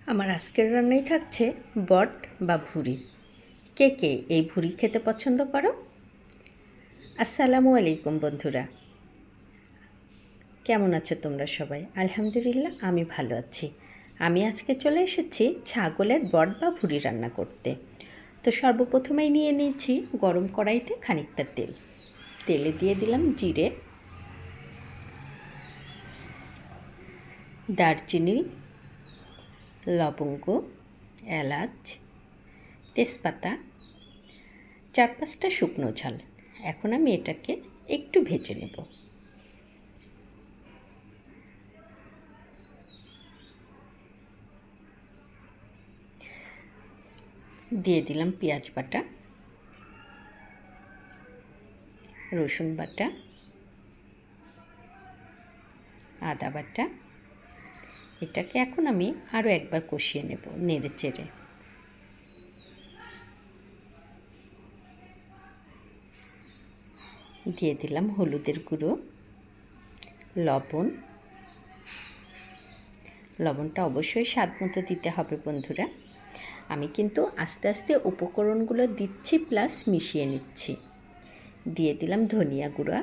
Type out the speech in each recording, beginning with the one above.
আমার আজকের রান্নায় থাকছে বট বা ভুঁড়ি। কে কে এই ভুঁড়ি খেতে পছন্দ করো? আসসালামু আলাইকুম বন্ধুরা, কেমন আছো তোমরা সবাই? আলহামদুলিল্লাহ আমি ভালো আছি। আমি আজকে চলে এসেছি ছাগলের বট বা ভুঁড়ি রান্না করতে। তো সর্বপ্রথমেই নিয়ে নিয়েছি গরম কড়াইতে খানিকটা তেল। তেলে দিয়ে দিলাম জিরে, দারচিনি, লবঙ্গ, এলাচ, তেজপাতা, 4-5টা শুকনো ঝাল। এখন আমি এটাকে একটু ভেজে নেব। দিয়ে দিলাম পেঁয়াজ বাটা, রসুন বাটা, আদা বাটা। এটাকে এখন আমি আরও একবার কষিয়ে নেব নেড়ে চেড়ে। দিয়ে দিলাম হলুদের গুঁড়ো, লবণ। লবণটা অবশ্যই স্বাদ মতো দিতে হবে বন্ধুরা। আমি কিন্তু আস্তে আস্তে উপকরণগুলো দিচ্ছি প্লাস মিশিয়ে নিচ্ছি। দিয়ে দিলাম ধনিয়া গুঁড়া,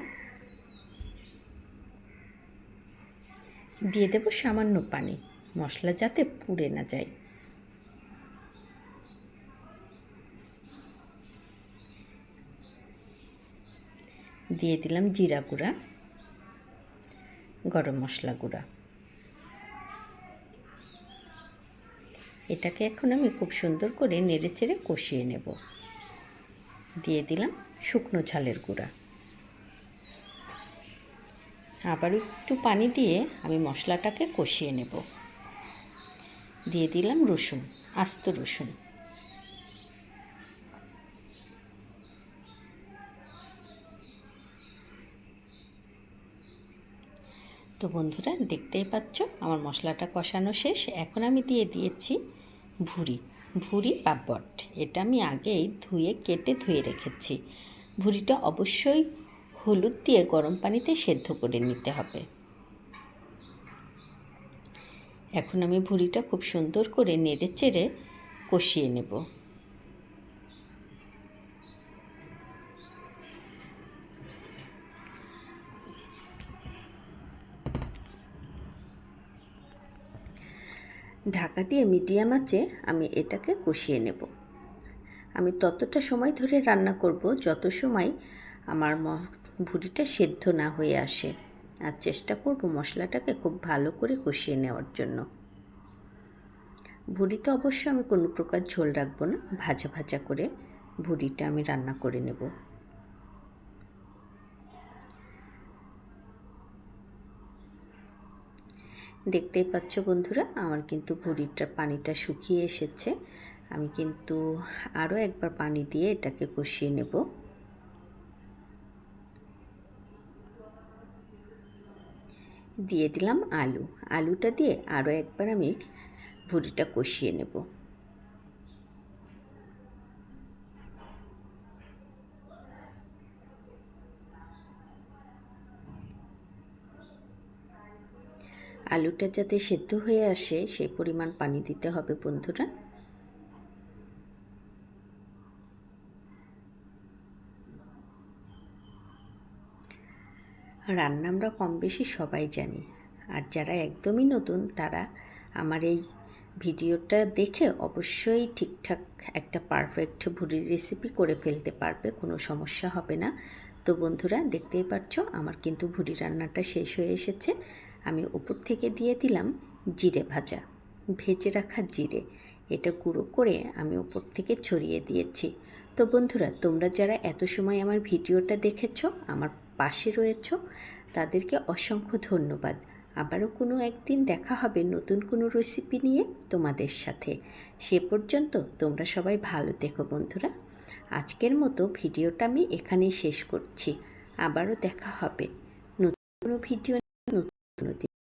দিয়ে দেব সামান্য পানি, মশলা যাতে পুড়ে না যায়। দিয়ে দিলাম জিরা গুঁড়া, গরম মশলা গুঁড়া। এটাকে এখন আমি খুব সুন্দর করে নেড়ে চেড়ে কষিয়ে নেব। দিয়ে দিলাম শুকনো ঝালের গুঁড়া। আবারও একটু পানি দিয়ে আমি মশলাটাকে কষিয়ে নেব। দিয়ে দিলাম রসুন, আস্ত রসুন। তো বন্ধুরা দেখতেই পাচ্ছ আমার মশলাটা কষানো শেষ। এখন আমি দিয়ে দিয়েছি ভুঁড়ি বা বট। এটা আমি আগেই কেটে ধুয়ে রেখেছি। ভুঁড়িটা অবশ্যই হলুদ দিয়ে গরম পানিতে সেদ্ধ করে নিতে হবে। এখন আমি ভুঁড়িটা খুব সুন্দর করে নেড়ে চেড়ে কষিয়ে নেব। ঢাকা দিয়ে মিডিয়াম আঁচে আমি এটাকে কষিয়ে নেব। আমি ততটা সময় ধরে রান্না করব যত সময় আমার ভুঁড়িটা সেদ্ধ না হয়ে আসে। আর চেষ্টা করব মশলাটাকে খুব ভালো করে কষিয়ে নেওয়ার জন্য। ভুঁড়িতে অবশ্য আমি কোনো প্রকার ঝোল রাখবো না, ভাজা ভাজা করে ভুঁড়িটা আমি রান্না করে নেব। দেখতেই পাচ্ছ বন্ধুরা আমার কিন্তু ভুঁড়িটার পানিটা শুকিয়ে এসেছে। আমি কিন্তু আরও একবার পানি দিয়ে এটাকে কষিয়ে নেব। দিয়ে দিলাম আলুটা দিয়ে আরও একবার আমি ভুঁড়িটা কষিয়ে নেব। আলুটা যাতে সেদ্ধ হয়ে আসে সেই পরিমাণ পানি দিতে হবে বন্ধুরা। রান্না আমরা কম বেশি সবাই জানি, আর যারা একদমই নতুন তারা আমার এই ভিডিওটা দেখে অবশ্যই ঠিকঠাক একটা পারফেক্ট ভুঁড়ির রেসিপি করে ফেলতে পারবে, কোনো সমস্যা হবে না। তো বন্ধুরা দেখতেই পাচ্ছ আমার কিন্তু ভুঁড়ি রান্নাটা শেষ হয়ে এসেছে। আমি উপর থেকে দিয়ে দিলাম জিরে ভাজা, ভেজে রাখা জিরে। এটা গুঁড়ো করে আমি উপর থেকে ছড়িয়ে দিয়েছি। তো বন্ধুরা তোমরা যারা এত সময় আমার ভিডিওটা দেখেছো, আমার পাশে রয়েছো, তাদেরকে অসংখ্য ধন্যবাদ। আবারও কোনো একদিন দেখা হবে নতুন কোনো রেসিপি নিয়ে তোমাদের সাথে। সে পর্যন্ত তোমরা সবাই ভালো থেকো বন্ধুরা। আজকের মতো ভিডিওটা আমি এখানেই শেষ করছি। আবারও দেখা হবে নতুন কোনো ভিডিও, নতুন